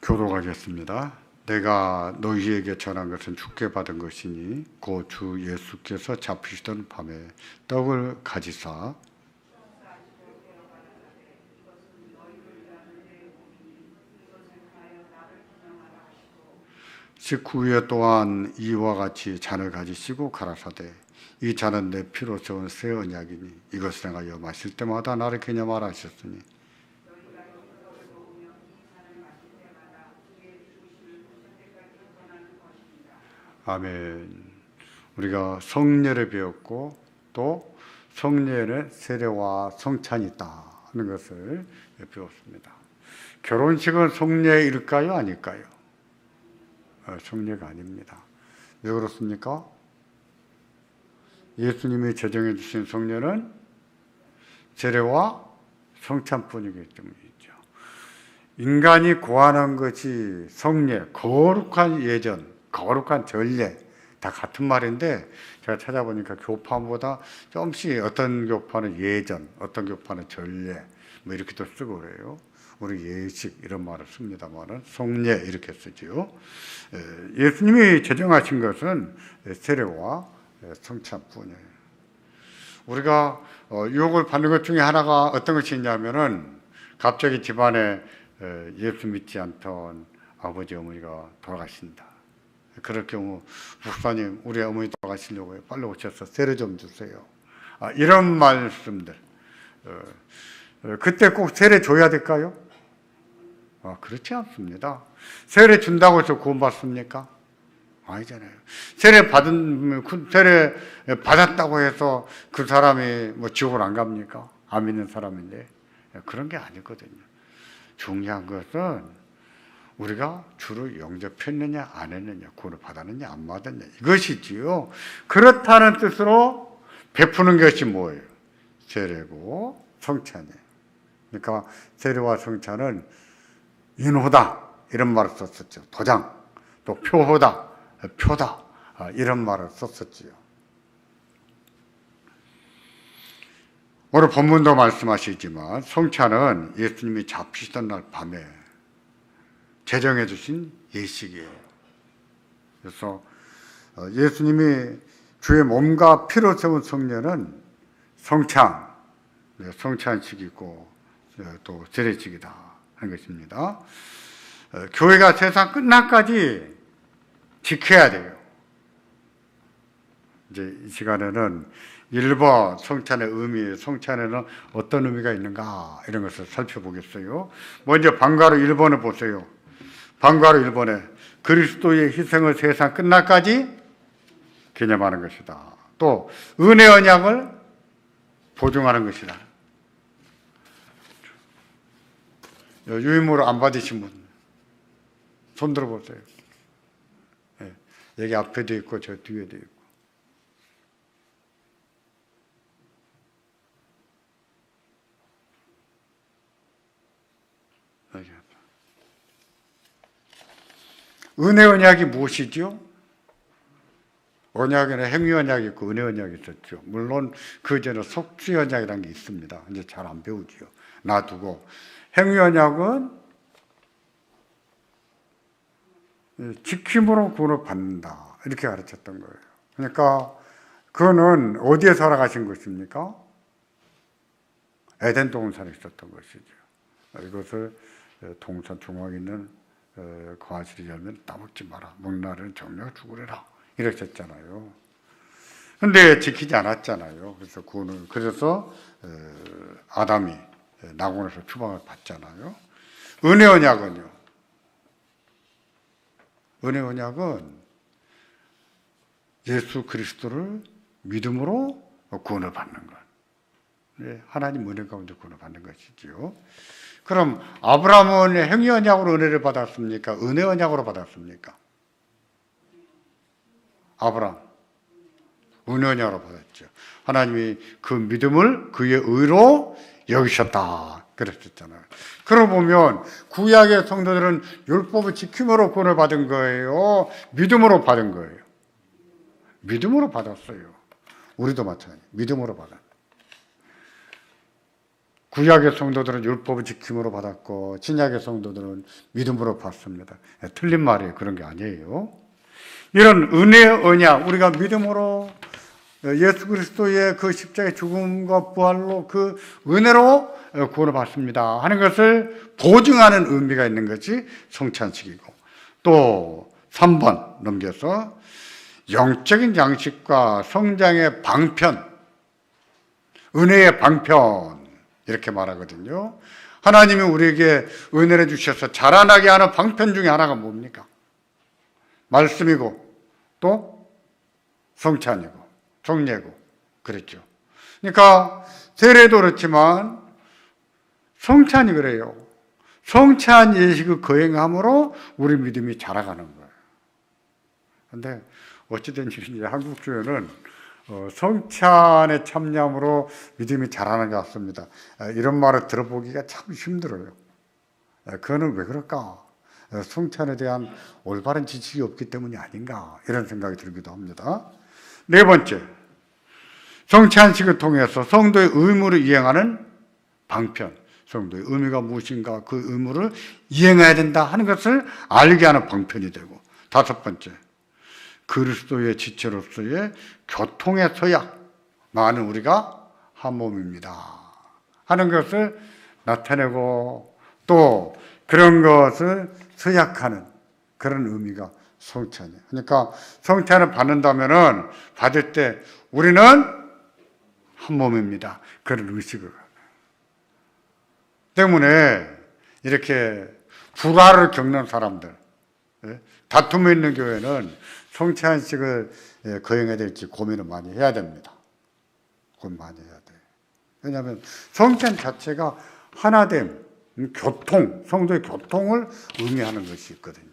교독하겠습니다. 내가 너희에게 전한 것은 주께 받은 것이니 곧 주 예수께서 잡히시던 밤에 떡을 가지사 식후에 또한 이와 같이 잔을 가지시고 가라사대 이 잔은 내 피로 세운 새 언약이니 이것을 행하여 마실 때마다 나를 기념하라 하셨으니 아멘. 우리가 성례를 배웠고 또 성례에는 세례와 성찬이 있다 하는 것을 배웠습니다. 결혼식은 성례일까요? 아닐까요? 성례가 아닙니다. 왜 그렇습니까? 예수님이 제정해 주신 성례는 세례와 성찬뿐이기 때문이죠. 인간이 고안한 것이 성례, 거룩한 예전, 거룩한 전례 다 같은 말인데 제가 찾아보니까 교파보다 조금씩 어떤 교파는 예전, 어떤 교파는 전례 뭐 이렇게도 쓰고 그래요. 우리 예식 이런 말을 씁니다만은 성례 이렇게 쓰지요. 예수님이 제정하신 것은 세례와 성찬뿐이에요. 우리가 유혹을 받는 것 중에 하나가 어떤 것이 있냐면은 갑자기 집안에 예수 믿지 않던 아버지 어머니가 돌아가신다. 그럴 경우 목사님 우리 어머니 돌아가시려고요. 빨리 오셔서 세례 좀 주세요. 이런 말씀들. 그때 꼭 세례 줘야 될까요? 그렇지 않습니다. 세례 준다고 해서 구원받습니까? 아니잖아요. 세례 받았다고 해서 그 사람이 뭐 지옥을 안 갑니까? 안 믿는 사람인데. 그런 게 아니거든요. 중요한 것은 우리가 주를 영접했느냐 안 했느냐, 구원을 받았느냐 안 받았느냐 이것이지요. 그렇다는 뜻으로 베푸는 것이 뭐예요? 세례고 성찬이에요. 그러니까 세례와 성찬은 인호다 이런 말을 썼었죠. 도장, 또 표호다, 표다 이런 말을 썼었지요. 오늘 본문도 말씀하시지만 성찬은 예수님이 잡히시던 날 밤에 제정해 주신 예식이에요. 그래서 예수님이 주의 몸과 피로 세운 성례는 성찬식이고 또 세례식이다 하는 것입니다. 교회가 세상 끝날까지 지켜야 돼요. 이제 이 시간에는 1번 성찬의 의미, 성찬에는 어떤 의미가 있는가 이런 것을 살펴보겠어요. 먼저 방과후 1번을 보세요. 방과후 1번에 그리스도의 희생을 세상 끝날까지 기념하는 것이다. 또 은혜 언약을 보증하는 것이다. 유임으로 안 받으신 분 손 들어보세요. 여기 앞에도 있고 저 뒤에도 있고. 은혜 언약이 무엇이죠? 언약에는 행위 언약이 있고 은혜 언약이 있었죠. 물론 그 전에 속죄 언약이라는 게 있습니다. 이제 잘 안 배우지요. 놔두고 행위 언약은 지킴으로 구원을 받는다 이렇게 가르쳤던 거예요. 그러니까 그거는 어디에 살아가신 것입니까? 에덴 동산에 있었던 것이죠. 이것을 동산 중앙에 있는 거하시리 열면 따먹지 마라. 먹는 날은 정령 죽으리라. 이렇게 했잖아요. 근데 지키지 않았잖아요. 그래서 아담이 낙원에서 추방을 받잖아요. 은혜 언약은요. 은혜 언약은 예수 그리스도를 믿음으로 구원을 받는 것. 하나님 은혜 가운데 구원을 받는 것이지요. 그럼 아브라함은 행위 언약으로 은혜를 받았습니까? 은혜 언약으로 받았습니까? 아브라함 은혜 언약으로 받았죠. 하나님이 그 믿음을 그의 의로 여기셨다 그랬었잖아요. 그러고 보면 구약의 성도들은 율법을 지킴으로 구원을 받은 거예요? 믿음으로 받은 거예요? 믿음으로 받았어요. 우리도 마찬가지 믿음으로 받았어요. 구약의 성도들은 율법을 지킴으로 받았고 신약의 성도들은 믿음으로 받습니다. 틀린 말이에요. 그런 게 아니에요. 이런 은혜의 언약, 우리가 믿음으로 예수 그리스도의 그 십자가의 죽음과 부활로 그 은혜로 구원을 받습니다 하는 것을 보증하는 의미가 있는 것이 성찬식이고, 또 3번 넘겨서 영적인 양식과 성장의 방편, 은혜의 방편 이렇게 말하거든요. 하나님이 우리에게 은혜를 주셔서 자라나게 하는 방편 중에 하나가 뭡니까? 말씀이고 또 성찬이고 성례고 그랬죠. 그러니까 세례도 그렇지만 성찬이 그래요. 성찬 예식을 거행함으로 우리 믿음이 자라가는 거예요. 그런데 어찌된 일인지 한국교회는 성찬에 참여함으로 믿음이 자라는 것 같습니다. 이런 말을 들어보기가 참 힘들어요. 그거는 왜 그럴까? 성찬에 대한 올바른 지식이 없기 때문이 아닌가 이런 생각이 들기도 합니다. 네 번째, 성찬식을 통해서 성도의 의무를 이행하는 방편, 성도의 의무가 무엇인가 그 의무를 이행해야 된다 하는 것을 알게 하는 방편이 되고, 다섯 번째, 그리스도의 지체로서의 교통의 서약, 많은 우리가 한 몸입니다 하는 것을 나타내고, 또 그런 것을 서약하는 그런 의미가 성찬이에요. 그러니까 성찬을 받는다면은 받을 때 우리는 한 몸입니다 그런 의식을 때문에 이렇게 불화를 겪는 사람들, 다툼이 있는 교회는 성찬식을 거행해야 될지 고민을 많이 해야 됩니다. 고민 많이 해야 돼요. 왜냐하면 성찬 자체가 하나됨, 교통, 성도의 교통을 의미하는 것이 있거든요.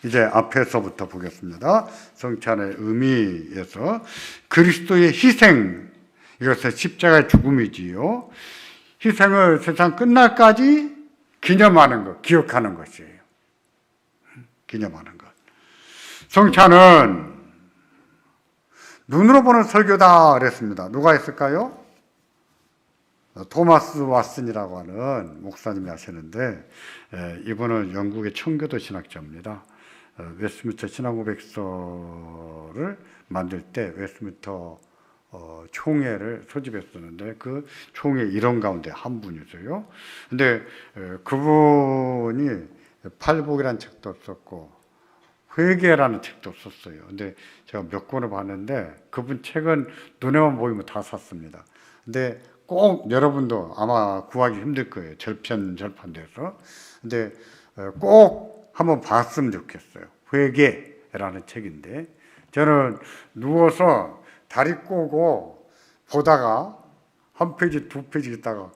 이제 앞에서부터 보겠습니다. 성찬의 의미에서 그리스도의 희생, 이것은 십자가의 죽음이지요. 희생을 세상 끝날까지 기념하는 것, 기억하는 것이에요. 기념하는 것. 성찬은 눈으로 보는 설교다 그랬습니다. 누가 했을까요? 토마스 왓슨이라고 하는 목사님이 하시는데, 이분은 영국의 청교도 신학자입니다. 웨스트민스터 신앙고백서를 만들 때 웨스트민스터 총회를 소집했었는데 그 총회 일원 가운데 한 분이세요. 근데 그분이 팔복이라는 책도 썼고 회개라는 책도 썼어요. 근데 제가 몇 권을 봤는데 그분 책은 눈에만 보이면 다 샀습니다. 근데 꼭 여러분도 아마 구하기 힘들 거예요. 절판돼서. 근데 꼭 한번 봤으면 좋겠어요. 회개라는 책인데, 저는 누워서 다리 꼬고 보다가 한 페이지, 두 페이지 있다가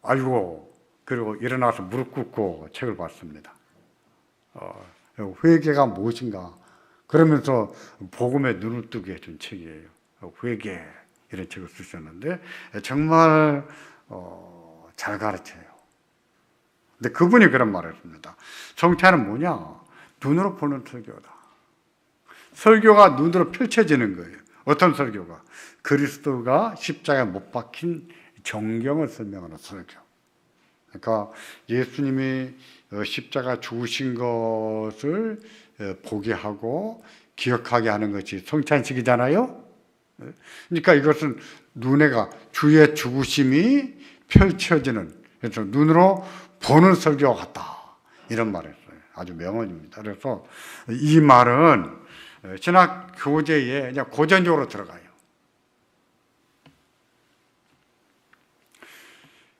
아이고, 그리고 일어나서 무릎 꿇고 책을 봤습니다. 회개가 무엇인가? 그러면서 복음에 눈을 뜨게 해준 책이에요. 회개, 이런 책을 쓰셨는데 정말 잘 가르쳐요. 근데 그분이 그런 말을 했습니다. 성찬은 뭐냐? 눈으로 보는 설교다. 설교가 눈으로 펼쳐지는 거예요. 어떤 설교가? 그리스도가 십자가에 못 박힌 정경을 설명하는 설교. 그러니까 예수님이 십자가 죽으신 것을 보게 하고 기억하게 하는 것이 성찬식이잖아요. 그러니까 이것은 눈에가 주의 죽으심이 펼쳐지는, 그래서 눈으로 보는 설교와 같다 이런 말을 했어요. 아주 명언입니다. 그래서 이 말은 신학 교재에 그냥 고전적으로 들어가요.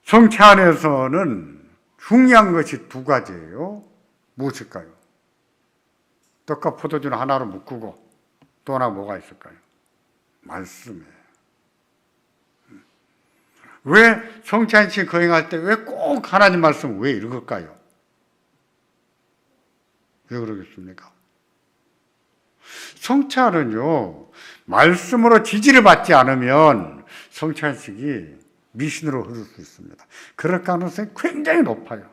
성찬에서는 중요한 것이 두 가지예요. 무엇일까요? 떡과 포도주는 하나로 묶고 또 하나 뭐가 있을까요? 말씀이에요. 왜 성찬식 거행할 때 왜 꼭 하나님 말씀을 왜 읽을까요? 왜 그러겠습니까? 성찬은요, 말씀으로 지지를 받지 않으면 성찬식이 미신으로 흐를 수 있습니다. 그럴 가능성이 굉장히 높아요.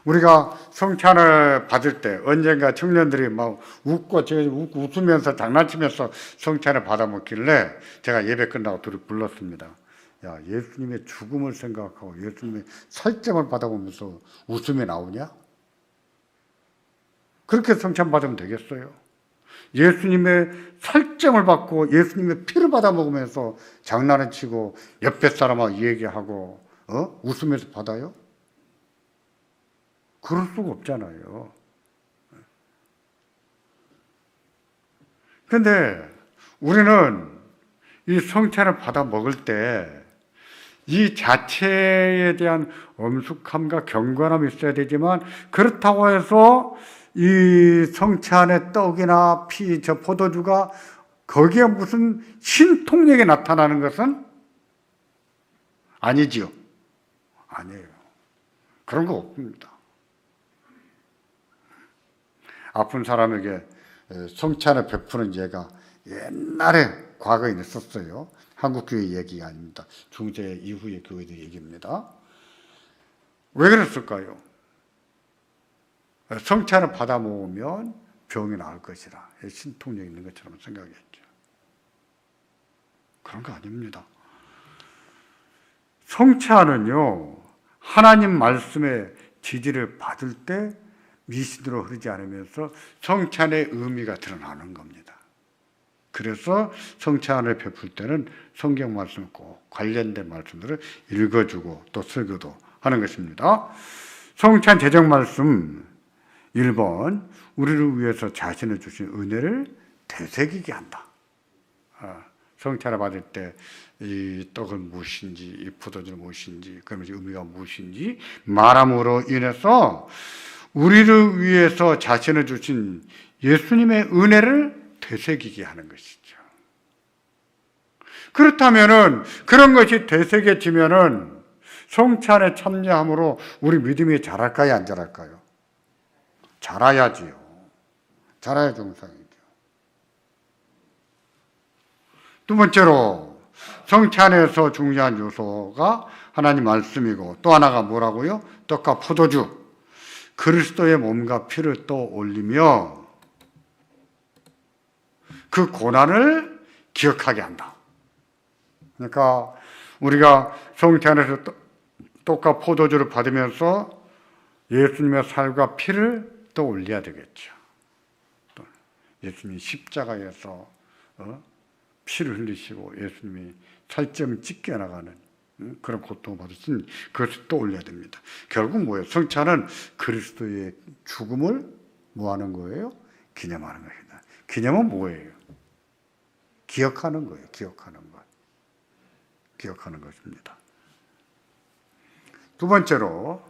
우리가 성찬을 받을 때 언젠가 청년들이 막 웃으면서 장난치면서 성찬을 받아 먹길래 제가 예배 끝나고 둘이 불렀습니다. 야, 예수님의 죽음을 생각하고 예수님의 살점을 받아보면서 웃음이 나오냐? 그렇게 성찬 받으면 되겠어요? 예수님의 살점을 받고 예수님의 피를 받아 먹으면서 장난을 치고 옆에 사람하고 얘기하고 웃으면서 받아요? 그럴 수가 없잖아요. 그런데 우리는 이 성찬을 받아 먹을 때 이 자체에 대한 엄숙함과 경건함이 있어야 되지만 그렇다고 해서 이 성찬의 떡이나 피, 저 포도주가 거기에 무슨 신통력이 나타나는 것은 아니지요. 아니에요. 그런 거 없습니다. 아픈 사람에게 성찬을 베푸는 예가 옛날에 과거에 있었어요. 한국교회 얘기가 아닙니다. 중세 이후의 교회들 얘기입니다. 왜 그랬을까요? 성찬을 받아 먹으면 병이 나을 것이라 신통력이 있는 것처럼 생각했죠. 그런 거 아닙니다. 성찬은요, 하나님 말씀의 지지를 받을 때 미신으로 흐르지 않으면서 성찬의 의미가 드러나는 겁니다. 그래서 성찬을 베풀 때는 성경 말씀을 꼭 관련된 말씀들을 읽어주고 또 설교도 하는 것입니다. 성찬 제정 말씀 1번, 우리를 위해서 자신을 주신 은혜를 되새기게 한다. 성찬을 받을 때 이 떡은 무엇인지, 이 포도주는 무엇인지, 그러면서 의미가 무엇인지 말함으로 인해서 우리를 위해서 자신을 주신 예수님의 은혜를 되새기게 하는 것이죠. 그렇다면은 그런 것이 되새겨지면은 성찬에 참여함으로 우리 믿음이 자랄까요, 안 자랄까요? 자라야지요. 자라야 정상이죠. 두 번째로 성찬에서 중요한 요소가 하나님 말씀이고 또 하나가 뭐라고요? 떡과 포도주. 그리스도의 몸과 피를 떠올리며 그 고난을 기억하게 한다. 그러니까 우리가 성찬에서 떡과 포도주를 받으면서 예수님의 살과 피를 떠올려야 되겠죠. 예수님이 십자가에서 피를 흘리시고 예수님이 살점을 찢겨나가는 그런 고통을 받으신 그것을 떠올려야 됩니다. 결국 뭐예요? 성찬은 그리스도의 죽음을 뭐 하는 거예요? 기념하는 것이다. 기념은 뭐예요? 기억하는 거예요. 기억하는 것. 기억하는 것입니다. 두 번째로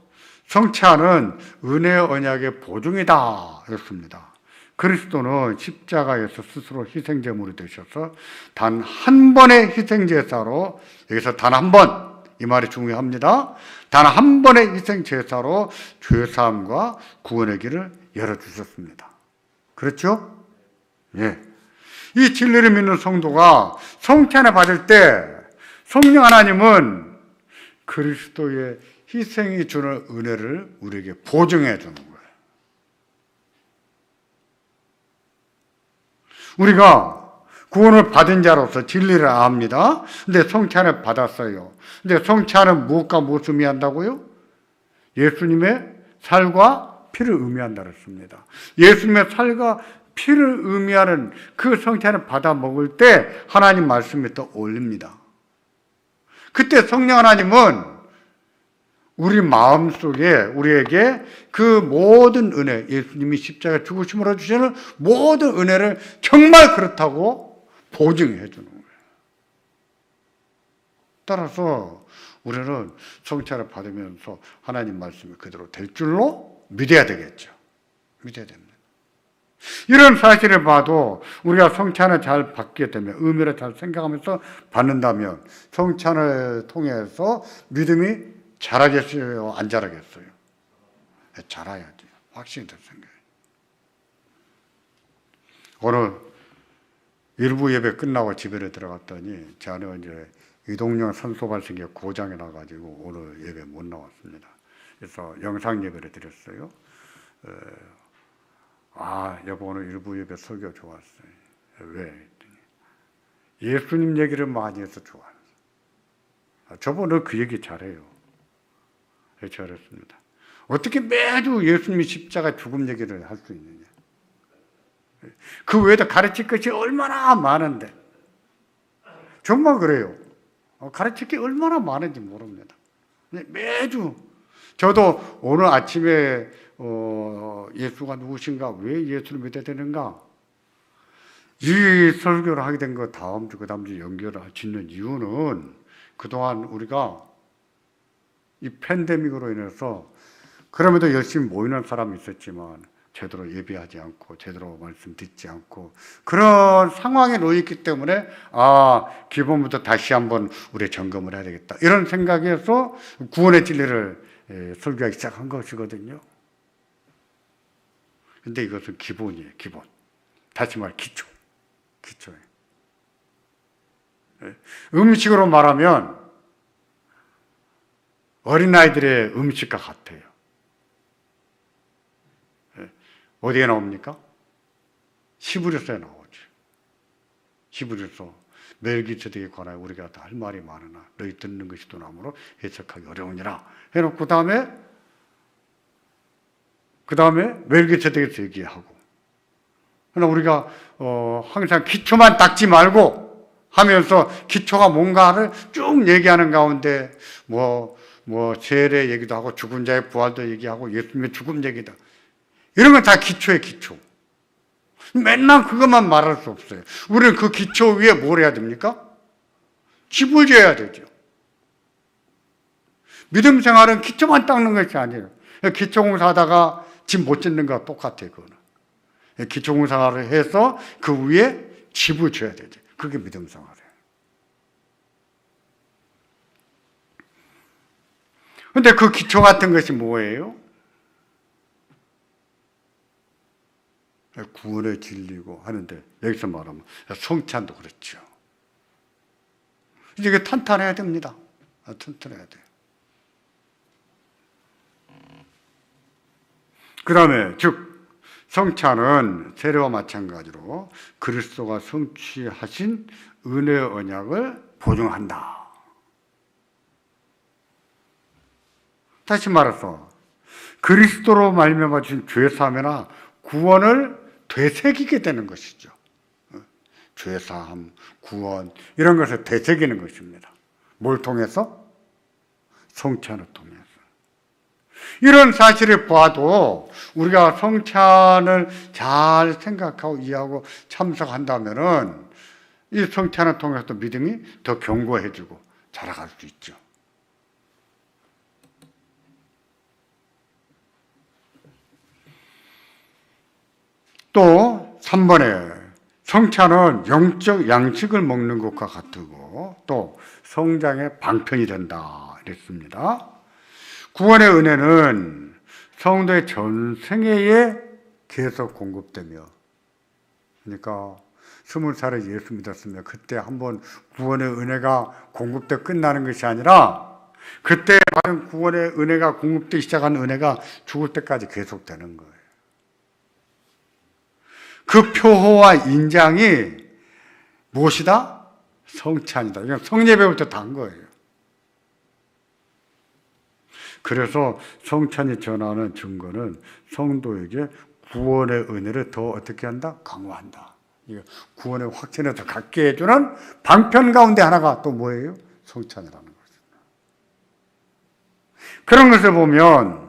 성찬은 은혜의 언약의 보증이다 였습니다. 그리스도는 십자가에서 스스로 희생제물이 되셔서 단 한 번의 희생제사로, 여기서 단 한 번, 이 말이 중요합니다. 단 한 번의 희생제사로 죄사함과 구원의 길을 열어주셨습니다. 그렇죠? 예. 이 진리를 믿는 성도가 성찬을 받을 때 성령 하나님은 그리스도의 희생이 주는 은혜를 우리에게 보증해 주는 거예요. 우리가 구원을 받은 자로서 진리를 압니다. 근데 성찬을 받았어요. 근데 성찬은 무엇과 무엇을 의미한다고요? 예수님의 살과 피를 의미한다 그랬습니다. 예수님의 살과 피를 의미하는 그 성찬을 받아 먹을 때 하나님 말씀이 떠올립니다. 그때 성령 하나님은 우리 마음속에 우리에게 그 모든 은혜, 예수님이 십자가에 죽으심으로 주시는 모든 은혜를 정말 그렇다고 보증해 주는 거예요. 따라서 우리는 성찬을 받으면서 하나님 말씀이 그대로 될 줄로 믿어야 되겠죠. 믿어야 됩니다. 이런 사실을 봐도 우리가 성찬을 잘 받게 되면, 의미를 잘 생각하면서 받는다면 성찬을 통해서 믿음이 자라겠어요? 안 자라겠어요? 자라야지. 확신이 될 생각이에요. 오늘 일부 예배 끝나고 집에 들어갔더니 제 아내가 이제 이동영 산소발생기 고장이 나가지고 오늘 예배 못 나왔습니다. 그래서 영상 예배를 드렸어요. 여보 오늘 일부 예배 설교 좋았어요. 왜? 했더니 예수님 얘기를 많이 해서 좋았어요. 저번에 그 얘기 잘해요. 잘했습니다. 어떻게 매주 예수님이 십자가 죽음 얘기를 할 수 있느냐. 그 외에도 가르칠 것이 얼마나 많은데. 정말 그래요. 가르칠 게 얼마나 많은지 모릅니다. 매주. 저도 오늘 아침에 예수가 누구신가, 왜 예수를 믿어야 되는가, 이 설교를 하게 된 거 다음 주, 그 다음 주 연결을 짓는 이유는 그동안 우리가 이 팬데믹으로 인해서 그럼에도 열심히 모이는 사람이 있었지만 제대로 예배하지 않고 제대로 말씀 듣지 않고 그런 상황에 놓였기 때문에 기본부터 다시 한번 우리 점검을 해야 되겠다 이런 생각에서 구원의 진리를 설교하기 시작한 것이거든요. 근데 이것은 기본이에요. 기본. 다시 말해 기초예요. 음식으로 말하면 어린아이들의 음식과 같아요. 어디에 나옵니까? 히브리서에 나오죠. 히브리서 멜기세덱에 관하여 우리가 다 할 말이 많으나 너희 듣는 것이 또 나무로 해석하기 어려우니라 해놓고 그 다음에 멜기세덱에서 얘기하고, 그러나 우리가 항상 기초만 닦지 말고 하면서 기초가 뭔가를 쭉 얘기하는 가운데 세례 얘기도 하고 죽은 자의 부활도 얘기하고 예수님의 죽음 얘기다. 이런 건 다 기초예요, 기초. 맨날 그것만 말할 수 없어요. 우리는 그 기초 위에 뭘 해야 됩니까? 집을 지어야 되죠. 믿음 생활은 기초만 닦는 것이 아니에요. 기초공사 하다가 집 못 짓는 거와 똑같아요, 그거는. 기초공사를 해서 그 위에 집을 지어야 되죠. 그게 믿음 생활이에요. 근데 그 기초 같은 것이 뭐예요? 구원의 진리고 하는데 여기서 말하면 성찬도 그렇죠. 이게 탄탄해야 됩니다. 튼튼해야 돼요. 그 다음에 즉 성찬은 세례와 마찬가지로 그리스도가 성취하신 은혜의 언약을 보증한다. 다시 말해서 그리스도로 말미암아 주신 죄사함이나 구원을 되새기게 되는 것이죠. 죄사함, 구원 이런 것을 되새기는 것입니다. 뭘 통해서? 성찬을 통해서. 이런 사실을 봐도 우리가 성찬을 잘 생각하고 이해하고 참석한다면은 이 성찬을 통해서 믿음이 더 견고해지고 자라갈 수 있죠. 또 3번에 성찬은 영적 양식을 먹는 것과 같고 또 성장의 방편이 된다 이랬습니다. 구원의 은혜는 성도의 전생애에 계속 공급되며, 그러니까 20살에 예수 믿었으면 그때 한번 구원의 은혜가 공급돼 끝나는 것이 아니라 그때 받은 구원의 은혜가 공급되기 시작한 은혜가 죽을 때까지 계속되는 거예요. 그 표호와 인장이 무엇이다? 성찬이다. 그냥 성예배부터 다 한 거예요. 그래서 성찬이 전하는 증거는 성도에게 구원의 은혜를 더 어떻게 한다? 강화한다. 구원의 확신을 더 갖게 해주는 방편 가운데 하나가 또 뭐예요? 성찬이라는 것입니다. 그런 것을 보면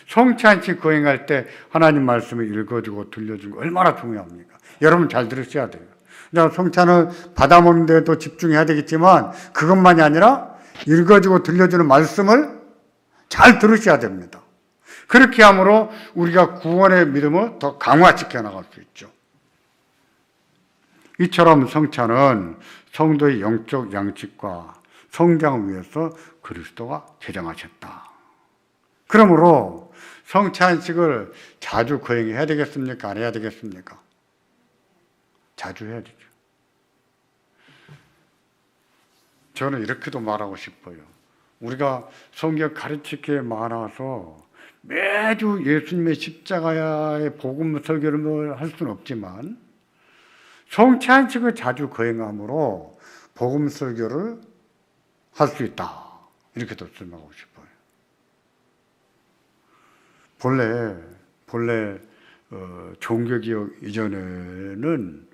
성찬식 거행할 때 하나님 말씀을 읽어주고 들려주는 거 얼마나 중요합니까? 여러분 잘 들으셔야 돼요. 성찬을 받아먹는 데도 집중해야 되겠지만 그것만이 아니라 읽어주고 들려주는 말씀을 잘 들으셔야 됩니다. 그렇게 함으로 우리가 구원의 믿음을 더 강화시켜 나갈 수 있죠. 이처럼 성찬은 성도의 영적 양식과 성장을 위해서 그리스도가 제정하셨다. 그러므로 성찬식을 자주 거행해야 되겠습니까? 안 해야 되겠습니까? 자주 해야 되죠. 저는 이렇게도 말하고 싶어요. 우리가 성경 가르칠 게 많아서 매주 예수님의 십자가의 복음 설교를 할 수는 없지만 성찬식을 자주 거행함으로 복음 설교를 할 수 있다. 이렇게도 설명하고 싶어요. 본래 종교개혁 이전에는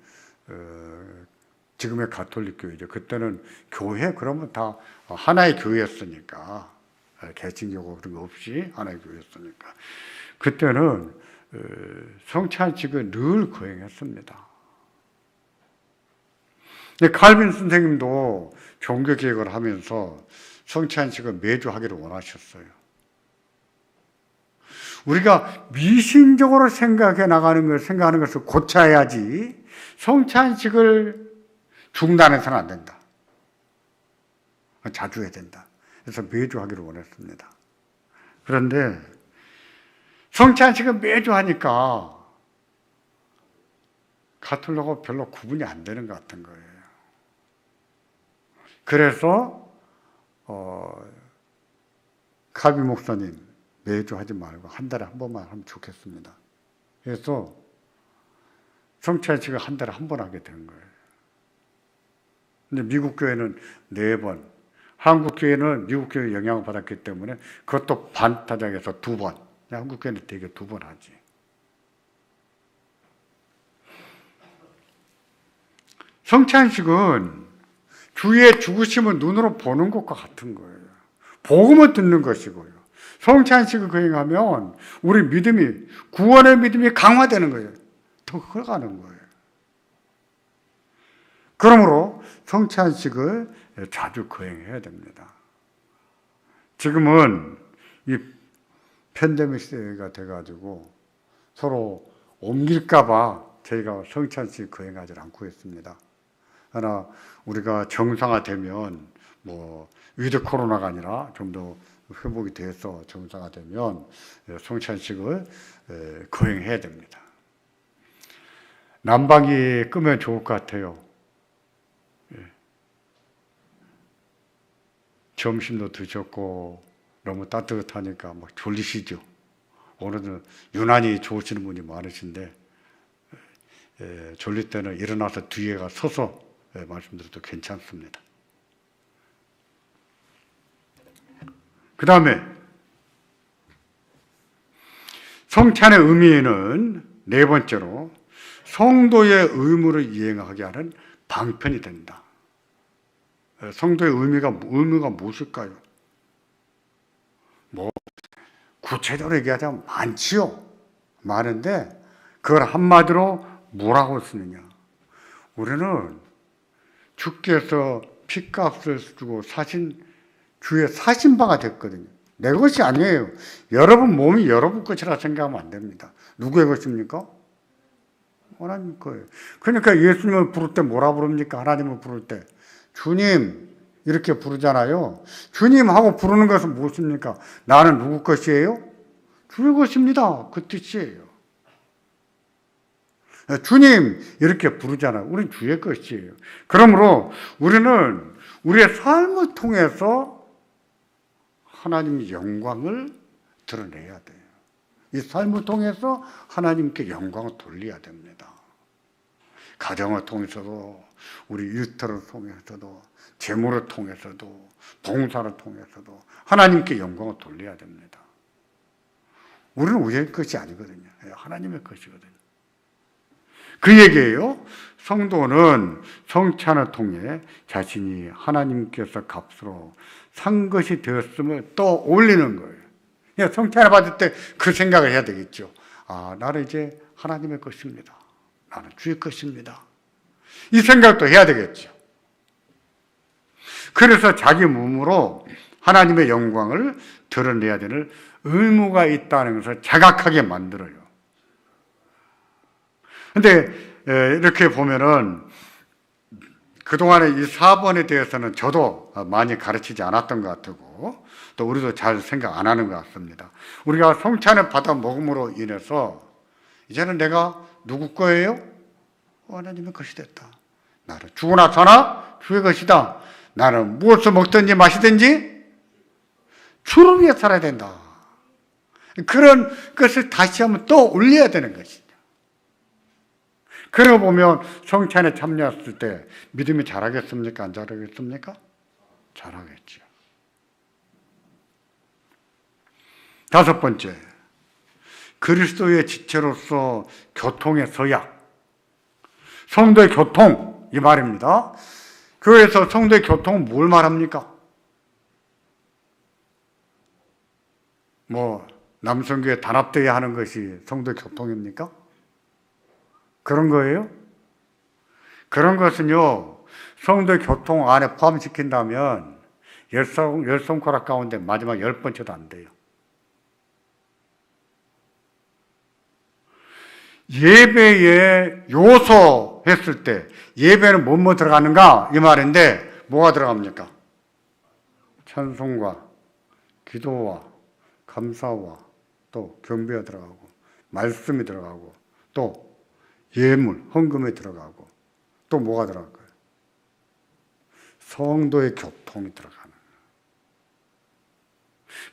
지금의 가톨릭 교회죠. 그때는 교회 그러면 다 하나의 교회였으니까 개신교고 그런 거 없이 하나의 교회였으니까 그때는 성찬식을 늘 거행했습니다. 칼빈 선생님도 종교개혁을 하면서 성찬식을 매주 하기를 원하셨어요. 우리가 미신적으로 생각하는 것을 고쳐야지 성찬식을 중단해서는 안 된다. 자주 해야 된다. 그래서 매주 하기를 원했습니다. 그런데 성찬식을 매주 하니까 가톨릭하고 별로 구분이 안 되는 것 같은 거예요. 그래서 칼빈 목사님 매주 하지 말고 한 달에 한 번만 하면 좋겠습니다. 그래서 성찬식을 한 달에 한 번 하게 된 거예요. 근데 미국 교회는 4번, 한국 교회는 미국 교회 영향을 받았기 때문에 그것도 반타작해서 2번. 한국 교회는 대개 2번 하지. 성찬식은 주의 죽으심을 눈으로 보는 것과 같은 거예요. 복음을 듣는 것이고요. 성찬식을 거행하면 우리 믿음이, 구원의 믿음이 강화되는 거예요. 더 커가는 거예요. 그러므로 성찬식을 자주 거행해야 됩니다. 지금은 이 팬데믹 시대가 돼가지고 서로 옮길까봐 저희가 성찬식 거행하지 않고 있습니다. 그러나 우리가 정상화되면 위드 코로나가 아니라 좀 더 회복이 돼서 정상화되면 성찬식을 거행해야 됩니다. 난방이 끄면 좋을 것 같아요. 점심도 드셨고 너무 따뜻하니까 막 졸리시죠. 오늘은 유난히 좋으시는 분이 많으신데 졸릴 때는 일어나서 뒤에가 서서 말씀드려도 괜찮습니다. 그 다음에 성찬의 의미는 4번째로 성도의 의무를 이행하게 하는 방편이 된다. 성도의 의미가 무엇일까요? 구체적으로 얘기하자면 많지요. 많은데 그걸 한마디로 뭐라고 쓰느냐. 우리는 주께서 핏값을 주고 사신 주의 사신 바가 됐거든요. 내 것이 아니에요. 여러분 몸이 여러분 것이라 생각하면 안 됩니다. 누구의 것입니까? 하나님 거예요. 그러니까 예수님을 부를 때 뭐라 부릅니까? 하나님을 부를 때 주님 이렇게 부르잖아요. 주님 하고 부르는 것은 무엇입니까? 나는 누구 것이에요? 주의 것입니다. 그 뜻이에요. 주님 이렇게 부르잖아요. 우리는 주의 것이에요. 그러므로 우리는 우리의 삶을 통해서 하나님의 영광을 드러내야 돼요. 이 삶을 통해서 하나님께 영광을 돌려야 됩니다. 가정을 통해서도 우리 일터를 통해서도 재물을 통해서도 봉사를 통해서도 하나님께 영광을 돌려야 됩니다. 우리는 우리의 것이 아니거든요. 하나님의 것이거든요. 그 얘기예요. 성도는 성찬을 통해 자신이 하나님께서 값으로 산 것이 되었음을 또 올리는 거예요. 성찬을 받을 때 그 생각을 해야 되겠죠. 나는 이제 하나님의 것입니다. 나는 주의 것입니다. 이 생각도 해야 되겠죠. 그래서 자기 몸으로 하나님의 영광을 드러내야 되는 의무가 있다는 것을 자각하게 만들어요. 근데 이렇게 보면은 그동안에 이 4번에 대해서는 저도 많이 가르치지 않았던 것 같고 또 우리도 잘 생각 안 하는 것 같습니다. 우리가 성찬을 받아 먹음으로 인해서 이제는 내가 누구 거예요? 하나님의 것이 됐다. 나는 죽으나 사나 주의 것이다. 나는 무엇을 먹든지 마시든지 주를 위해 살아야 된다. 그런 것을 다시 한번 또 올려야 되는 것이죠. 그러고 보면 성찬에 참여했을 때 믿음이 자라겠습니까? 안 자라겠습니까? 자라겠죠. 다섯 번째, 그리스도의 지체로서 교통의 서약. 성도의 교통, 이 말입니다. 교회에서 성도의 교통은 뭘 말합니까? 남성교회 단합되어야 하는 것이 성도의 교통입니까? 그런 거예요? 그런 것은요, 성도의 교통 안에 포함시킨다면 열 손가락 가운데 마지막 10번째도 안 돼요. 예배의 요소 했을 때 예배는 뭐뭐 들어가는가? 이 말인데 뭐가 들어갑니까? 찬송과 기도와 감사와 또 경배가 들어가고 말씀이 들어가고 또 예물, 헌금이 들어가고 또 뭐가 들어갈까요? 성도의 교통이 들어가는 거예요.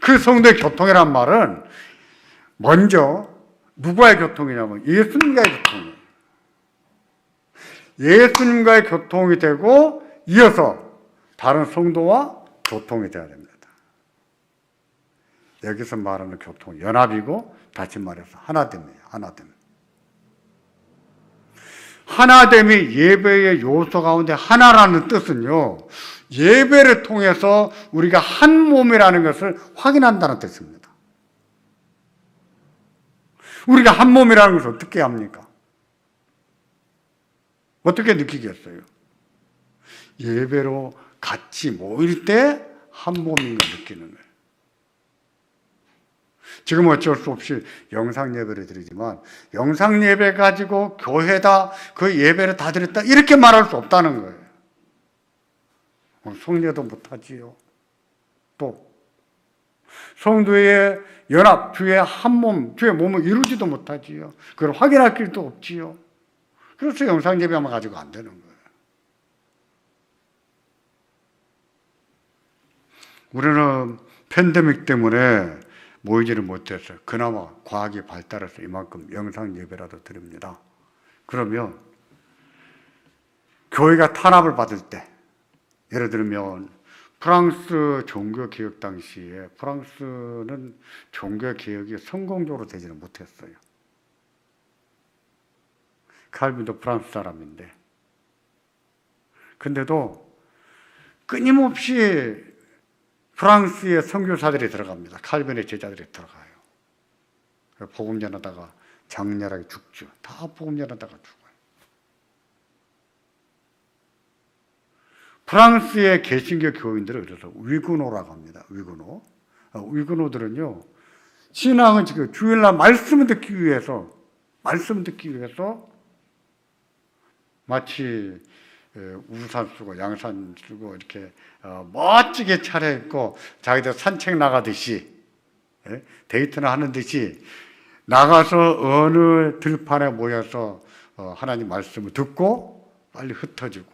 그 성도의 교통이란 말은 먼저 누구와의 교통이냐면 예수님과의 교통이에요. 예수님과의 교통이 되고 이어서 다른 성도와 교통이 되어야 됩니다. 여기서 말하는 교통은 연합이고 다시 말해서 하나됨이에요. 하나됨. 하나됨이 예배의 요소 가운데 하나라는 뜻은요, 예배를 통해서 우리가 한 몸이라는 것을 확인한다는 뜻입니다. 우리가 한 몸이라는 것을 어떻게 합니까? 어떻게 느끼겠어요? 예배로 같이 모일 때 한 몸인 걸 느끼는 거예요. 지금 어쩔 수 없이 영상 예배를 드리지만 영상 예배 가지고 교회다, 그 예배를 다 드렸다 이렇게 말할 수 없다는 거예요. 성례도 못하지요. 또 성도의 연합, 주의 한 몸, 주의 몸을 이루지도 못하지요. 그걸 확인할 길도 없지요. 그래서 영상 예배만 가지고 안 되는 거예요. 우리는 팬데믹 때문에 모이지를 못했어요. 그나마 과학이 발달해서 이만큼 영상 예배라도 드립니다. 그러면 교회가 탄압을 받을 때, 예를 들면 프랑스 종교개혁 당시에 프랑스는 종교개혁이 성공적으로 되지는 못했어요. 칼빈도 프랑스 사람인데, 근데도 끊임없이 프랑스의 선교사들이 들어갑니다. 칼빈의 제자들이 들어가요. 복음 전하다가 장렬하게 죽죠. 다 복음 전하다가 죽어요. 프랑스의 개신교 교인들을 그래서 위그노라고 합니다. 위그노. 위그노들은요, 신앙은 지금 주일날 말씀을 듣기 위해서 마치 우산 쓰고 양산 쓰고 이렇게 멋지게 차려입고 자기들 산책 나가듯이, 데이트나 하는 듯이 나가서 어느 들판에 모여서 하나님 말씀을 듣고 빨리 흩어지고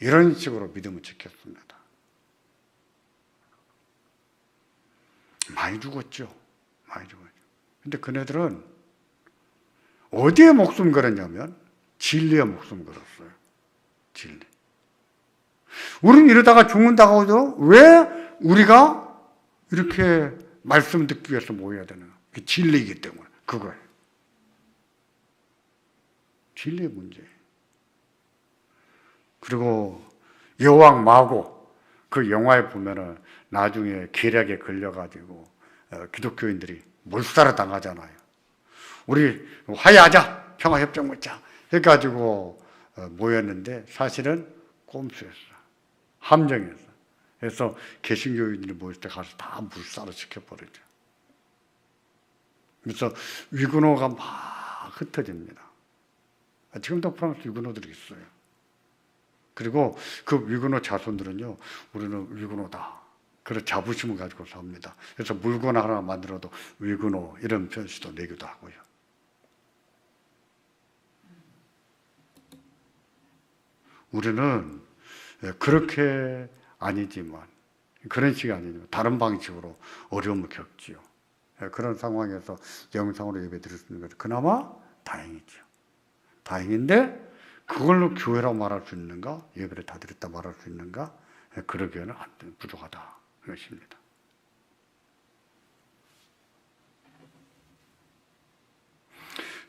이런 식으로 믿음을 지켰습니다. 많이 죽었죠. 많이 죽었죠. 근데 그네들은 어디에 목숨 걸었냐면 진리에 목숨 걸었어요. 진리. 우리는 이러다가 죽는다고 하죠. 왜 우리가 이렇게 말씀 듣기 위해서 모여야 되나? 진리이기 때문에. 그거예요. 진리의 문제예요. 그리고 여왕 마고, 그 영화에 보면은 나중에 계략에 걸려가지고 기독교인들이 몰살을 당하잖아요. 우리 화해하자, 평화협정 맺자 해가지고 모였는데 사실은 꼼수였어. 함정이었어. 그래서 개신교인들이 모일 때 가서 다 물살을 시켜버리죠. 그래서 위그노가 막 흩어집니다. 지금도 프랑스 위그노들이 있어요. 그리고 그 위그노 자손들은요, 우리는 위그노다, 그런 자부심을 가지고 삽니다. 그래서 물건 하나 만들어도 위그노 이런 표시도 내기도 하고요. 우리는 그렇게 아니지만 그런 시간이죠. 다른 방식으로 어려움을 겪지요. 그런 상황에서 영상으로 예배 드릴 수 있는 것은 그나마 다행이죠. 다행인데 그걸로 교회라고 말할 수 있는가? 예배를 다 드렸다 말할 수 있는가? 그러기에는 부족하다. 그것입니다.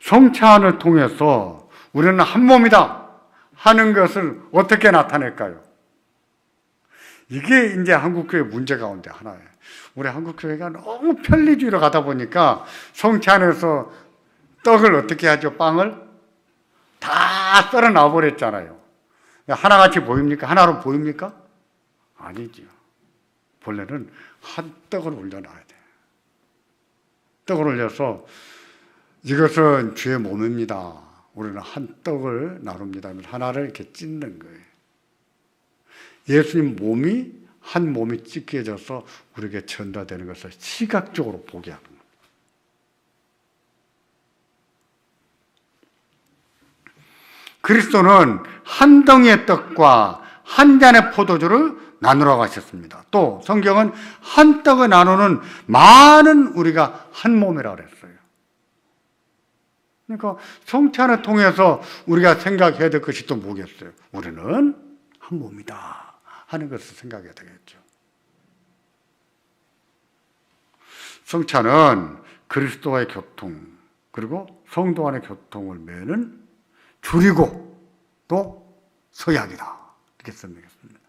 성찬을 통해서 우리는 한 몸이다 하는 것을 어떻게 나타낼까요? 이게 이제 한국교회 문제 가운데 하나예요. 우리 한국교회가 너무 편리주의로 가다 보니까 성찬에서 떡을 어떻게 하죠? 빵을 다 썰어 놔버렸잖아요. 하나같이 보입니까? 하나로 보입니까? 아니죠. 본래는 한 떡을 올려놔야 돼요. 떡을 올려서 이것은 주의 몸입니다. 우리는 한 떡을 나눕니다. 하나를 이렇게 찢는 거예요. 예수님 몸이 한 몸이 찢겨져서 우리에게 전달되는 것을 시각적으로 보게 하는 거예요. 그리스도는 한 덩이의 떡과 한 잔의 포도주를 나누라고 하셨습니다. 또 성경은 한 떡을 나누는 많은 우리가 한 몸이라고 그랬어요. 그러니까 성찬을 통해서 우리가 생각해야 될 것이 또 뭐겠어요? 우리는 한 몸이다 하는 것을 생각해야 되겠죠. 성찬은 그리스도와의 교통, 그리고 성도 간의 교통을 매는 줄이고 또 서약이다. 이렇게 설명했습니다.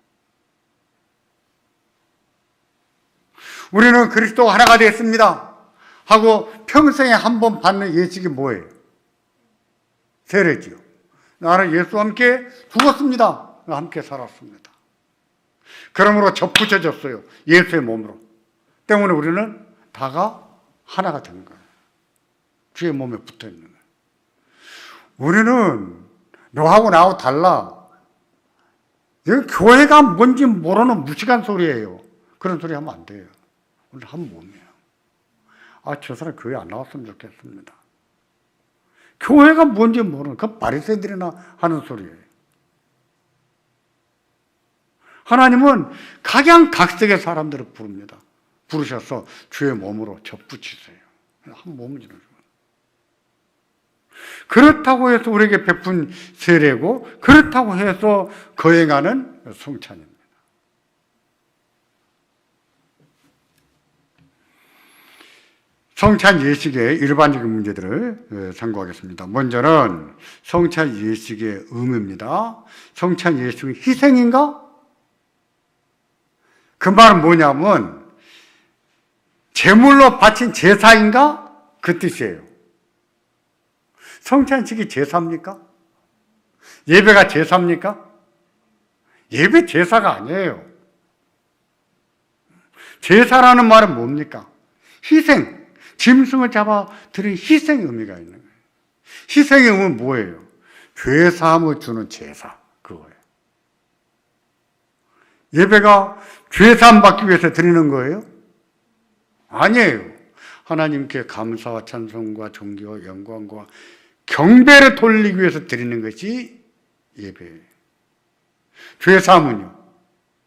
우리는 그리스도와 하나가 되었습니다 하고 평생에 한 번 받는 예식이 뭐예요? 세례지요. 나는 예수와 함께 죽었습니다. 함께 살았습니다. 그러므로 접붙여졌어요. 예수의 몸으로. 때문에 우리는 다가 하나가 된 거예요. 주의 몸에 붙어 있는 거예요. 우리는 너하고 나하고 달라. 여기 교회가 뭔지 모르는 무식한 소리예요. 그런 소리 하면 안 돼요. 우리 한 몸이에요. 저 사람 교회 안 나왔으면 좋겠습니다. 교회가 뭔지 모르는 그 바리새인들이나 하는 소리예요. 하나님은 각양각색의 사람들을 부릅니다. 부르셔서 주의 몸으로 접붙이세요. 한 몸을 지는 거예요. 그렇다고 해서 우리에게 베푼 세례고 그렇다고 해서 거행하는 성찬입니다. 성찬 예식의 일반적인 문제들을 참고하겠습니다. 먼저는 성찬 예식의 의미입니다. 성찬 예식은 희생인가? 그 말은 뭐냐면 제물로 바친 제사인가? 그 뜻이에요. 성찬식이 제사입니까? 예배가 제사입니까? 예배 제사가 아니에요. 제사라는 말은 뭡니까? 희생. 짐승을 잡아 드린 희생의 의미가 있는 거예요. 희생의 의미는 뭐예요? 죄사함을 주는 제사, 그거예요. 예배가 죄사함 받기 위해서 드리는 거예요? 아니에요. 하나님께 감사와 찬송과 존귀와 영광과 경배를 돌리기 위해서 드리는 것이 예배예요. 죄사함은요,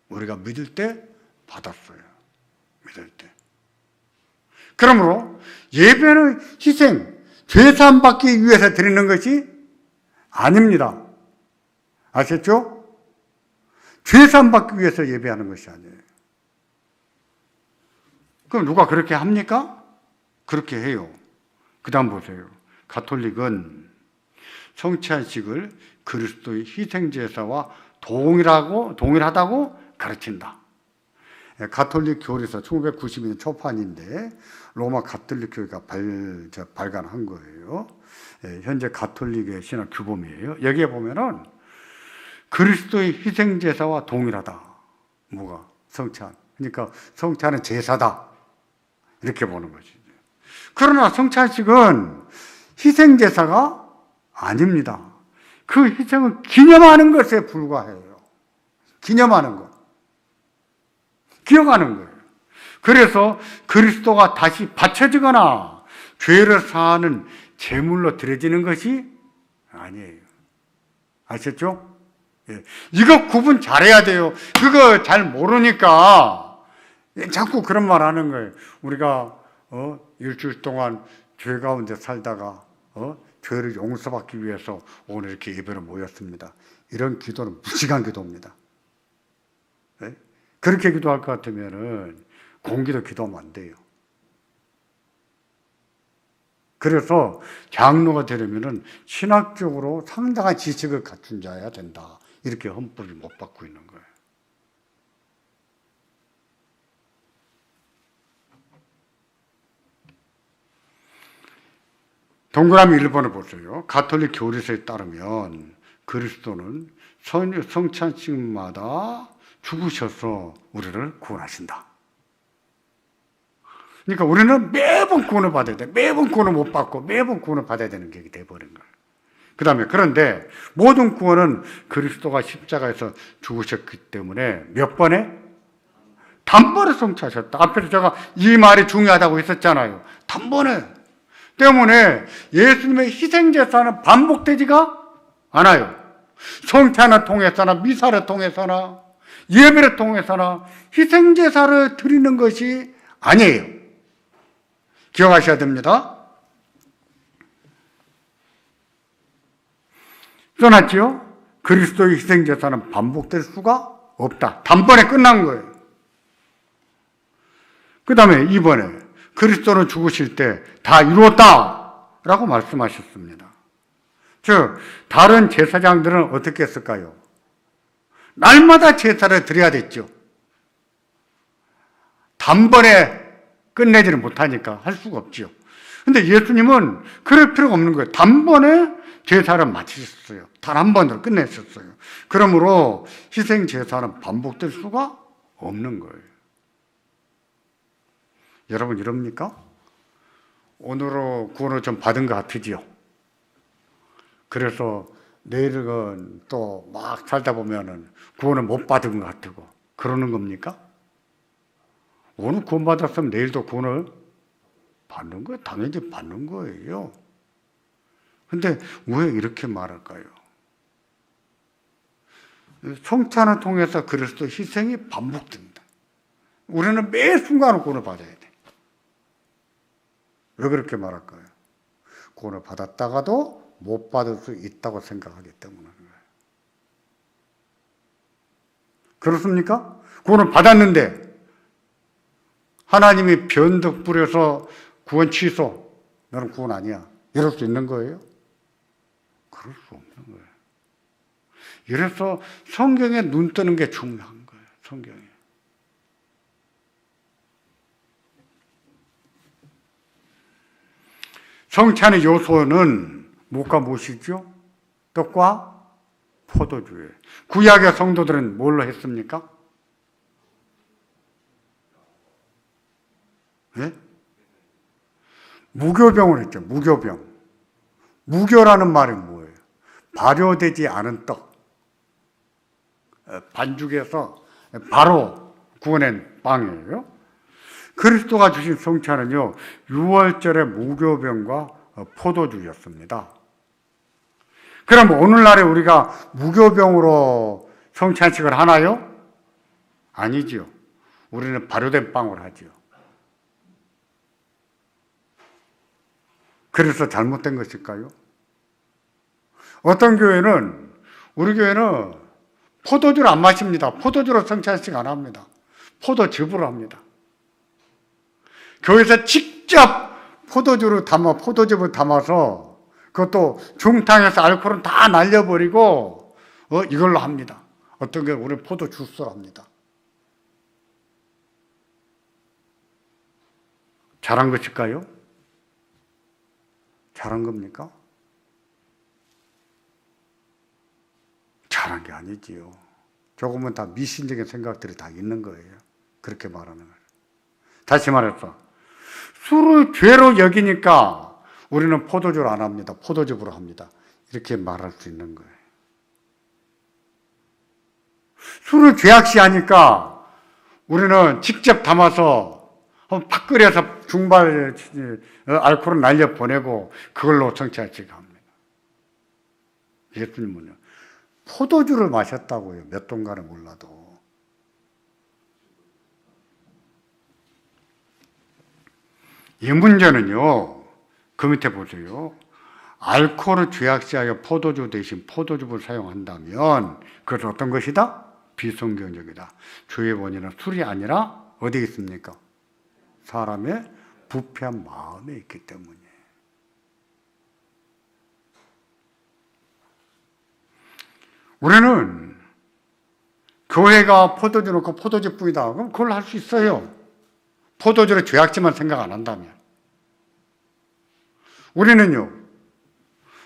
우리가 믿을 때 받았어요. 믿을 때. 그러므로 예배는 희생, 죄사함 받기 위해서 드리는 것이 아닙니다. 아셨죠? 죄사함 받기 위해서 예배하는 것이 아니에요. 그럼 누가 그렇게 합니까? 그렇게 해요. 그 다음 보세요. 가톨릭은 성찬식을 그리스도의 희생제사와 동일하다고 가르친다. 가톨릭 교리서 1992년 초판인데 로마 가톨릭 교회가 발간한 거예요. 현재 가톨릭의 신학 규범이에요. 여기에 보면은 그리스도의 희생제사와 동일하다. 뭐가? 성찬. 그러니까 성찬은 제사다. 이렇게 보는 것이죠. 그러나 성찬식은 희생제사가 아닙니다. 그 희생을 기념하는 것에 불과해요. 기념하는 것. 기억하는 거예요. 그래서 그리스도가 다시 바쳐지거나 죄를 사하는 제물로 드려지는 것이 아니에요. 아셨죠? 예. 이거 구분 잘해야 돼요. 그거 잘 모르니까 자꾸 그런 말 하는 거예요. 우리가 일주일 동안 죄 가운데 살다가 죄를 용서받기 위해서 오늘 이렇게 예배로 모였습니다. 이런 기도는 무식한 기도입니다. 네? 그렇게 기도할 것 같으면은 공기도 기도하면 안 돼요. 그래서 장로가 되려면은 신학적으로 상당한 지식을 갖춘 자여야 된다. 이렇게 헌법이 못 받고 있는 거예요. 동그라미 1번을 보세요. 가톨릭 교리서에 따르면 그리스도는 성찬식마다 죽으셔서 우리를 구원하신다. 그러니까 우리는 매번 구원을 받아야 돼. 매번 구원을 못 받고 매번 구원을 받아야 되는 게 돼버린 거예요. 그 다음에 그런데 모든 구원은 그리스도가 십자가에서 죽으셨기 때문에 몇 번에? 단번에 성취하셨다. 앞에서 제가 이 말이 중요하다고 했었잖아요. 단번에. 때문에 예수님의 희생제사는 반복되지가 않아요. 성찬을 통해서나 미사를 통해서나 예배를 통해서나 희생제사를 드리는 것이 아니에요. 기억하셔야 됩니다. 써놨지요? 그리스도의 희생제사는 반복될 수가 없다. 단번에 끝난 거예요. 그 다음에 2번에 그리스도는 죽으실 때 다 이루었다 라고 말씀하셨습니다. 즉 다른 제사장들은 어떻게 했을까요? 날마다 제사를 드려야 됐죠. 단번에 끝내지를 못하니까 할 수가 없죠. 근데 예수님은 그럴 필요가 없는 거예요. 단번에 제사를 마치셨어요. 단 한 번으로 끝내셨어요. 그러므로 희생 제사는 반복될 수가 없는 거예요. 여러분 이럽니까? 오늘은 구원을 좀 받은 것 같으지요. 그래서 내일은 또 막 살다 보면은 구원을 못 받은 것 같고 그러는 겁니까? 오늘 구원 받았으면 내일도 구원을 받는 거예요. 당연히 받는 거예요. 근데 왜 이렇게 말할까요? 성찬을 통해서 그리스도 희생이 반복됩니다. 우리는 매 순간 구원을 받아야 돼. 왜 그렇게 말할까요? 구원을 받았다가도 못 받을 수 있다고 생각하기 때문인 거예요. 그렇습니까? 구원을 받았는데 하나님이 변덕 부려서 구원 취소, 너는 구원 아니야. 이럴 수 있는 거예요? 그럴 수 없는 거예요. 이래서 성경에 눈 뜨는 게 중요한 거예요. 성경에. 성찬의 요소는 무엇과 무엇이죠? 떡과 포도주예요. 구약의 성도들은 뭘로 했습니까? 네? 무교병을 했죠. 무교병. 무교라는 말이 뭐예요? 발효되지 않은 떡. 반죽에서 바로 구워낸 빵이에요. 그리스도가 주신 성찬은요, 6월절의 무교병과 포도주였습니다. 그럼 오늘날에 우리가 무교병으로 성찬식을 하나요? 아니지요. 우리는 발효된 빵을 하지요. 그래서 잘못된 것일까요? 어떤 교회는, 우리 교회는 포도주를 안 마십니다. 포도주로 성찬식 안 합니다. 포도즙으로 합니다. 교회에서 직접 포도즙을 담아서 그것도 중탕에서 알코올은 다 날려버리고 이걸로 합니다. 어떤 게 우리 포도 주스로 합니다. 잘한 것일까요? 잘한 겁니까? 잘한 게 아니지요. 조금은 다 미신적인 생각들이 다 있는 거예요. 그렇게 말하는 거예요. 다시 말해서 술을 죄로 여기니까 우리는 포도주를 안 합니다. 포도즙으로 합니다. 이렇게 말할 수 있는 거예요. 술을 죄악시하니까 우리는 직접 담아서 팍 끓여서 중발 알코올을 날려보내고 그걸로 성찬식 합니다. 예수님은요. 포도주를 마셨다고요. 몇 동가는 몰라도. 이 문제는요, 그 밑에 보세요. 알코올을 죄악시하여 포도주 대신 포도즙을 사용한다면 그것은 어떤 것이다? 비성경적이다. 죄의 원인은 술이 아니라 어디에 있습니까? 사람의 부패한 마음에 있기 때문에. 우리는 교회가 포도주 넣고 포도즙 뿌리다 그럼 그걸 할 수 있어요. 포도주를 죄악지만 생각 안 한다면. 우리는요,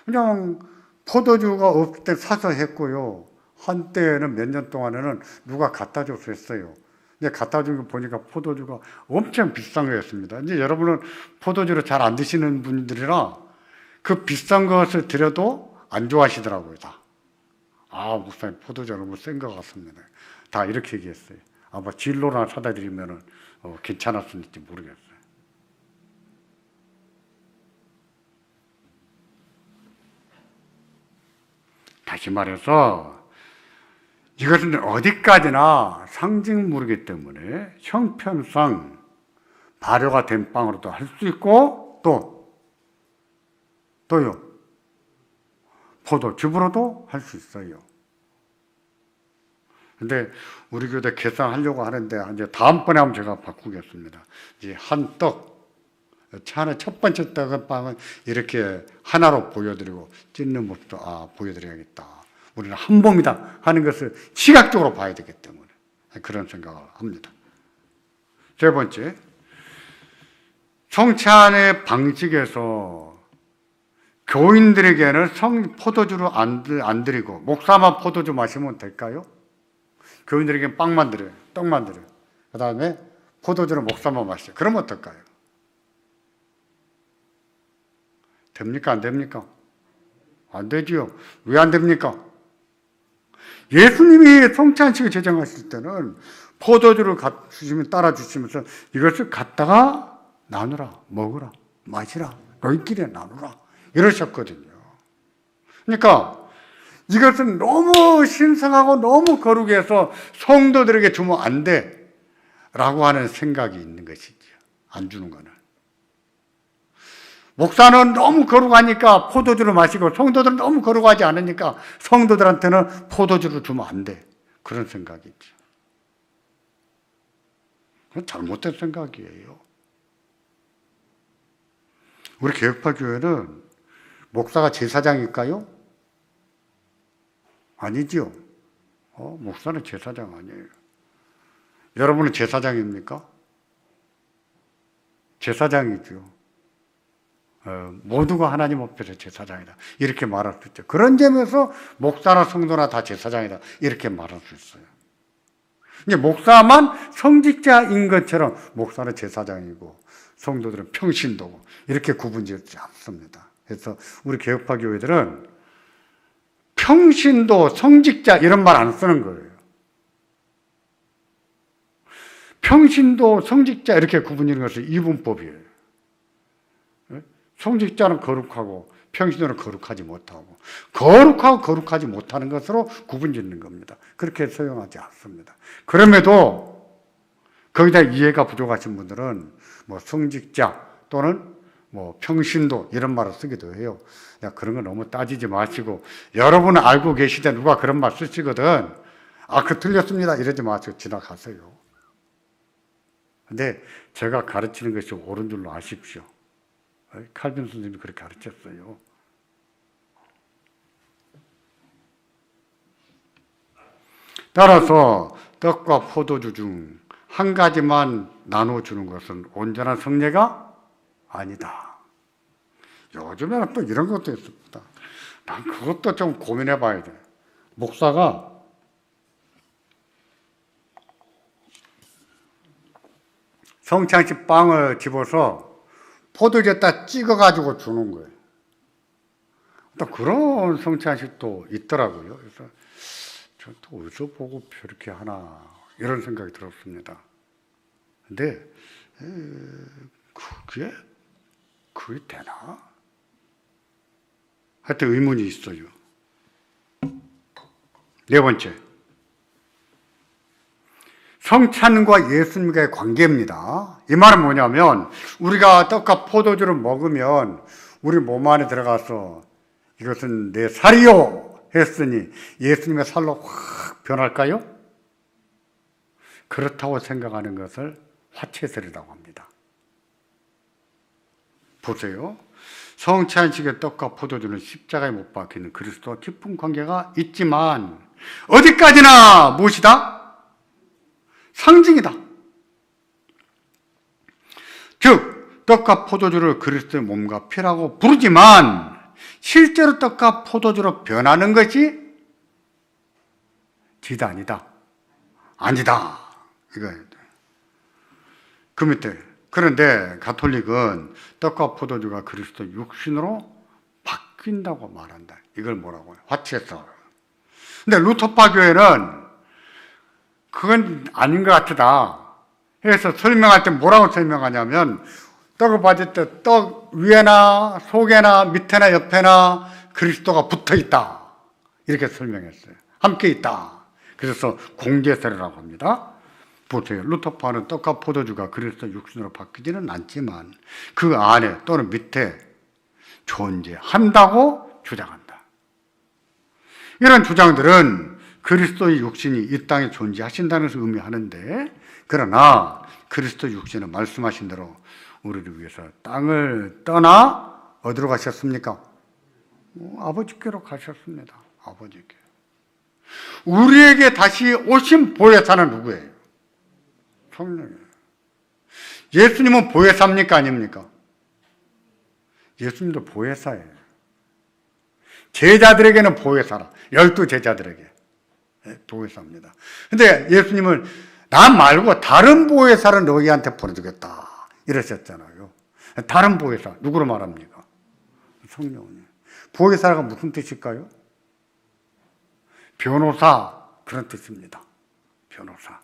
그냥 포도주가 없을 때 사서 했고요. 한때는 몇 년 동안에는 누가 갖다 줘서 했어요. 근데 갖다 준 거 보니까 포도주가 엄청 비싼 거였습니다. 이제 여러분은 포도주를 잘 안 드시는 분들이라 그 비싼 것을 드려도 안 좋아하시더라고요, 다. 아, 목사님 포도주 너무 센 것 같습니다. 다 이렇게 얘기했어요. 아마 진로나 사다 드리면은 괜찮았을지 모르겠어요. 다시 말해서 이것은 어디까지나 상징물이기 때문에 형편상 발효가 된 빵으로도 할 수 있고 또요 포도즙으로도 할 수 있어요. 근데 우리 교대 계산하려고 하는데 이제 다음번에 한번 제가 바꾸겠습니다. 이제 한 떡, 차 안에 첫 번째 떡은 빵은 이렇게 하나로 보여드리고 찢는 모습도 보여드려야겠다. 우리는 한 몸이다 하는 것을 시각적으로 봐야 되기 때문에 그런 생각을 합니다. 세 번째, 성찬의 방식에서 교인들에게는 포도주를 안 드리고 목사만 포도주 마시면 될까요? 교인들에게는 빵만 드려요. 떡만 드려요. 그 다음에 포도주는 목사만 마셔요. 그러면 어떨까요? 됩니까? 안 됩니까? 안 되지요. 왜 안 됩니까? 예수님이 성찬식을 제정하실 때는 포도주를 주시면 따라 주시면서 이것을 갖다가 나누라, 먹으라, 마시라, 너희끼리 나누라 이러셨거든요. 그러니까 이것은 너무 신성하고 너무 거룩히 해서 성도들에게 주면 안 돼 라고 하는 생각이 있는 것이죠. 안 주는 거는. 목사는 너무 거룩하니까 포도주를 마시고 성도들은 너무 거룩하지 않으니까 성도들한테는 포도주를 주면 안 돼. 그런 생각이 있죠. 그건 잘못된 생각이에요. 우리 개혁파 교회는 목사가 제사장일까요? 아니죠. 목사는 제사장 아니에요. 여러분은 제사장입니까? 제사장이죠. 모두가 하나님 앞에서 제사장이다. 이렇게 말할 수 있죠. 그런 점에서 목사나 성도나 다 제사장이다. 이렇게 말할 수 있어요. 이제 목사만 성직자인 것처럼 목사는 제사장이고 성도들은 평신도고 이렇게 구분짓지 않습니다. 그래서 우리 개혁파 교회들은 평신도, 성직자 이런 말 안 쓰는 거예요. 평신도, 성직자 이렇게 구분하는 것은 이분법이에요. 성직자는 거룩하고 평신도는 거룩하지 못하고 거룩하고 거룩하지 못하는 것으로 구분짓는 겁니다. 그렇게 서용하지 않습니다. 그럼에도 거기다 이해가 부족하신 분들은 뭐 성직자 또는 뭐 평신도 이런 말을 쓰기도 해요. 야, 그런 거 너무 따지지 마시고 여러분은 알고 계시되 누가 그런 말 쓰시거든 그 틀렸습니다 이러지 마시고 지나가세요. 근데 제가 가르치는 것이 옳은 줄로 아십시오. 칼빈 선생님이 그렇게 가르쳤어요. 따라서 떡과 포도주 중 한 가지만 나눠주는 것은 온전한 성례가 아니다. 요즘에는 또 이런 것도 있습니다. 난 그것도 좀 고민해 봐야 돼. 목사가 성찬식 빵을 집어서 포도주에다 찍어가지고 주는 거예요. 또 그런 성찬식도 있더라고요. 그래서 저 또 어디서 보고 저렇게 하나 이런 생각이 들었습니다. 근데 그게 되나? 하여튼 의문이 있어요. 네 번째, 성찬과 예수님과의 관계입니다. 이 말은 뭐냐면 우리가 떡과 포도주를 먹으면 우리 몸 안에 들어가서 이것은 내 살이요 했으니 예수님의 살로 확 변할까요? 그렇다고 생각하는 것을 화채설이라고 합니다. 보세요. 성찬식의 떡과 포도주는 십자가에 못 박히는 그리스도와 깊은 관계가 있지만 어디까지나 무엇이다? 상징이다. 즉 떡과 포도주를 그리스도의 몸과 피라고 부르지만 실제로 떡과 포도주로 변하는 것이 지단이다. 아니다. 이거예요. 그 밑에 그런데 가톨릭은 떡과 포도주가 그리스도 육신으로 바뀐다고 말한다. 이걸 뭐라고 해요? 화채설. 근데 루터파 교회는 그건 아닌 것 같다 해서 설명할 때 뭐라고 설명하냐면 떡을 받을 때 떡 위에나 속에나 밑에나 옆에나 그리스도가 붙어 있다. 이렇게 설명했어요. 함께 있다. 그래서 공제설이라고 합니다. 보세요. 루터파는 떡과 포도주가 그리스도 육신으로 바뀌지는 않지만 그 안에 또는 밑에 존재한다고 주장한다. 이런 주장들은 그리스도의 육신이 이 땅에 존재하신다는 것을 의미하는데 그러나 그리스도 육신은 말씀하신 대로 우리를 위해서 땅을 떠나 어디로 가셨습니까? 아버지께로 가셨습니다. 아버지께. 우리에게 다시 오신 보혜사는 누구예요? 성령이에요. 예수님은 보혜사입니까? 아닙니까? 예수님도 보혜사예요. 제자들에게는 보혜사라. 12제자들에게 보혜사입니다. 근데 예수님은 나 말고 다른 보혜사를 너희한테 보내주겠다 이러셨잖아요. 다른 보혜사 누구로 말합니까? 성령님. 보혜사가 무슨 뜻일까요? 변호사 그런 뜻입니다. 변호사.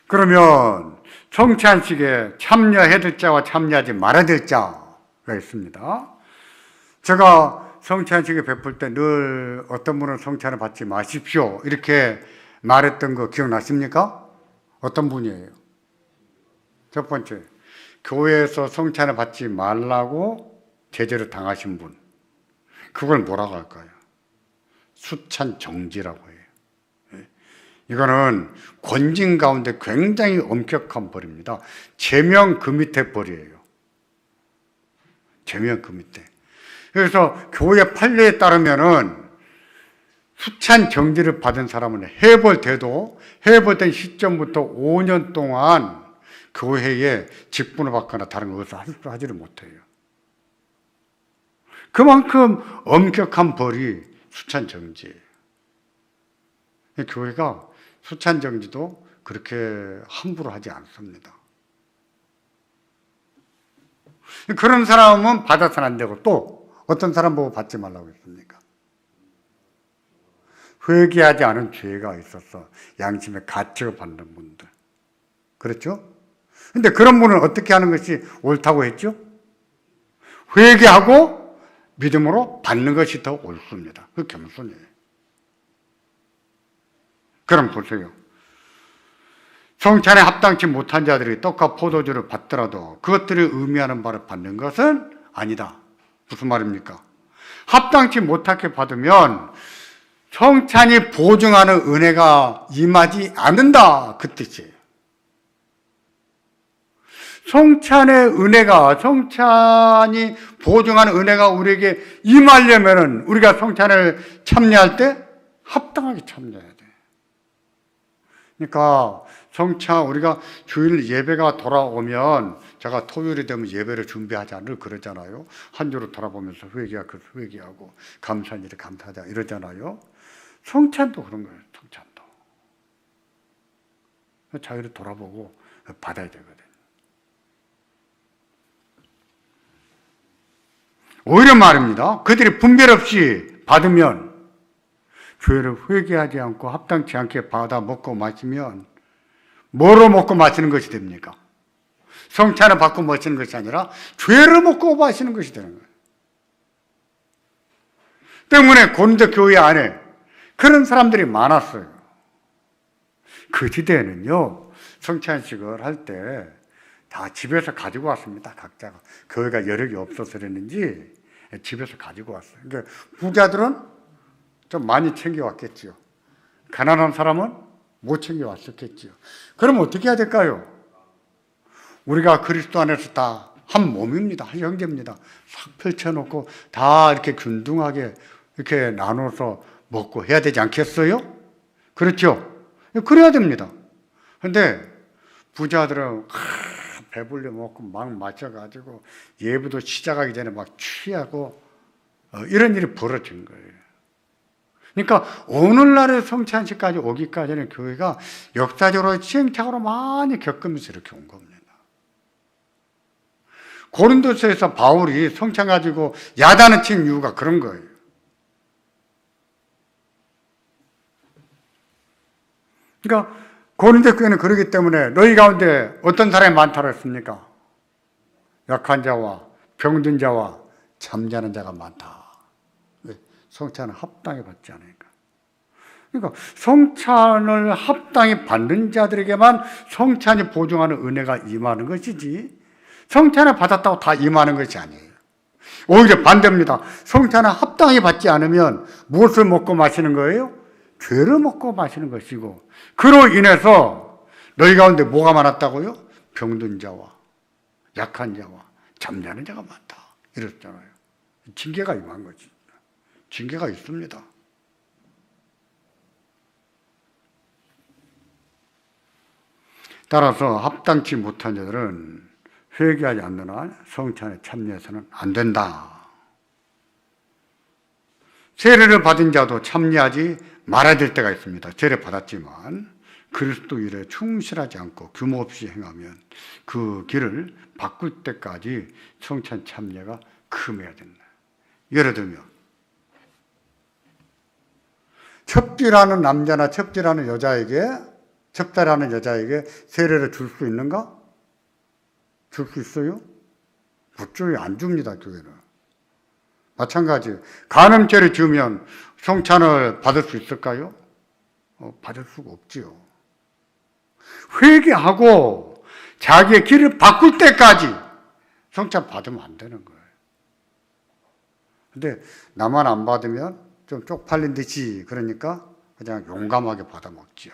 그러면 성찬식에 참여해야 될 자와 참여하지 말아야 될 자가 있습니다. 제가 성찬식에 베풀 때 늘 어떤 분은 성찬을 받지 마십시오 이렇게 말했던 거 기억나십니까? 어떤 분이에요? 첫 번째, 교회에서 성찬을 받지 말라고 제재를 당하신 분. 그걸 뭐라고 할까요? 수찬 정지라고 해요. 이거는 권징 가운데 굉장히 엄격한 벌입니다. 제명 그 밑에 벌이에요. 제명 그 밑에. 그래서 교회 판례에 따르면은 수찬 정지를 받은 사람은 해벌돼도 해벌된 시점부터 5년 동안 교회에 직분을 받거나 다른 것을 하지를 못해요. 그만큼 엄격한 벌이 수찬 정지예요. 교회가 수찬 정지도 그렇게 함부로 하지 않습니다. 그런 사람은 받아서는 안 되고 또 어떤 사람 보고 받지 말라고 했습니까? 회개하지 않은 죄가 있어서 양심의 가책을 받는 분들. 그렇죠? 근데 그런 분은 어떻게 하는 것이 옳다고 했죠? 회개하고 믿음으로 받는 것이 더 옳습니다. 그 겸손이에요. 그럼 보세요. 성찬에 합당치 못한 자들이 떡과 포도주를 받더라도 그것들이 의미하는 바를 받는 것은 아니다. 무슨 말입니까? 합당치 못하게 받으면 성찬이 보증하는 은혜가 임하지 않는다. 그 뜻이에요. 성찬의 은혜가, 성찬이 보증하는 은혜가 우리에게 임하려면 우리가 성찬을 참여할 때 합당하게 참여해야 돼. 그러니까 성찬 우리가 주일 예배가 돌아오면 제가 토요일이 되면 예배를 준비하자 늘 그러잖아요. 한 주로 돌아보면서 회개하고 감사한 일에 감사하자 이러잖아요. 성찬도 그런 거예요. 성찬도 자기를 돌아보고 받아야 되거든. 오히려 말입니다. 그들이 분별 없이 받으면 죄를 회개하지 않고 합당치 않게 받아 먹고 마시면 뭐로 먹고 마시는 것이 됩니까? 성찬을 받고 마시는 것이 아니라 죄를 먹고 마시는 것이 되는 거예요. 때문에 고린도 교회 안에 그런 사람들이 많았어요. 그 시대에는요, 성찬식을 할 때 다 집에서 가지고 왔습니다. 각자가. 교회가 여력이 없어서 그랬는지 집에서 가지고 왔어요. 그러니까 부자들은 좀 많이 챙겨왔겠지요. 가난한 사람은 못 챙겨왔었겠지요. 그럼 어떻게 해야 될까요? 우리가 그리스도 안에서 다 한 몸입니다. 한 형제입니다. 싹 펼쳐놓고 다 이렇게 균등하게 이렇게 나눠서 먹고 해야 되지 않겠어요? 그렇죠? 그래야 됩니다. 근데 부자들은 배불리 먹고 막 마셔가지고 예배도 시작하기 전에 막 취하고 이런 일이 벌어진 거예요. 그러니까 오늘날의 성찬식까지 오기까지는 교회가 역사적으로 시행착오로 많이 겪으면서 이렇게 온 겁니다. 고린도서에서 바울이 성찬 가지고 야단을 친 이유가 그런 거예요. 그러니까 고린도 교회는 그러기 때문에 너희 가운데 어떤 사람이 많다고 했습니까? 약한 자와 병든 자와 잠자는 자가 많다. 왜? 성찬을 합당히 받지 않으니까. 그러니까 성찬을 합당히 받는 자들에게만 성찬이 보증하는 은혜가 임하는 것이지 성찬을 받았다고 다 임하는 것이 아니에요. 오히려 반대입니다. 성찬을 합당히 받지 않으면 무엇을 먹고 마시는 거예요? 죄를 먹고 마시는 것이고 그로 인해서 너희 가운데 뭐가 많았다고요? 병든 자와 약한 자와 잠자는 자가 많다. 이랬잖아요. 징계가 임한 거지. 징계가 있습니다. 따라서 합당치 못한 자들은 회개하지 않는 한 성찬에 참여해서는 안 된다. 세례를 받은 자도 참여하지 말아야 될 때가 있습니다. 세례 받았지만 그리스도 일에 충실하지 않고 규모 없이 행하면 그 길을 바꿀 때까지 성찬 참여가 금해야 된다. 예를 들면 첩지라는 남자나 첩지라는 여자에게 세례를 줄 수 있는가? 줄 수 있어요? 국조에 안 줍니다, 교회는. 마찬가지. 간음죄를 지으면 성찬을 받을 수 있을까요? 받을 수가 없지요. 회개하고 자기의 길을 바꿀 때까지 성찬 받으면 안 되는 거예요. 근데 나만 안 받으면 좀 쪽팔린 듯이 그러니까 그냥 용감하게 받아 먹지요.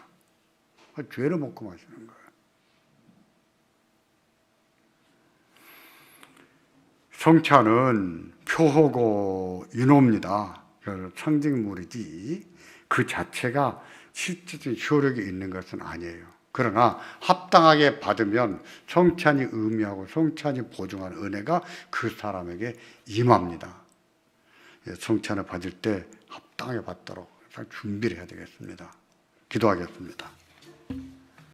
죄를 먹고 마시는 거예요. 성찬은 표호고 인호입니다. 상징물이지 그 자체가 실질적인 효력이 있는 것은 아니에요. 그러나 합당하게 받으면 성찬이 의미하고 성찬이 보증하는 은혜가 그 사람에게 임합니다. 성찬을 받을 때 합당하게 받도록 준비를 해야 되겠습니다. 기도하겠습니다.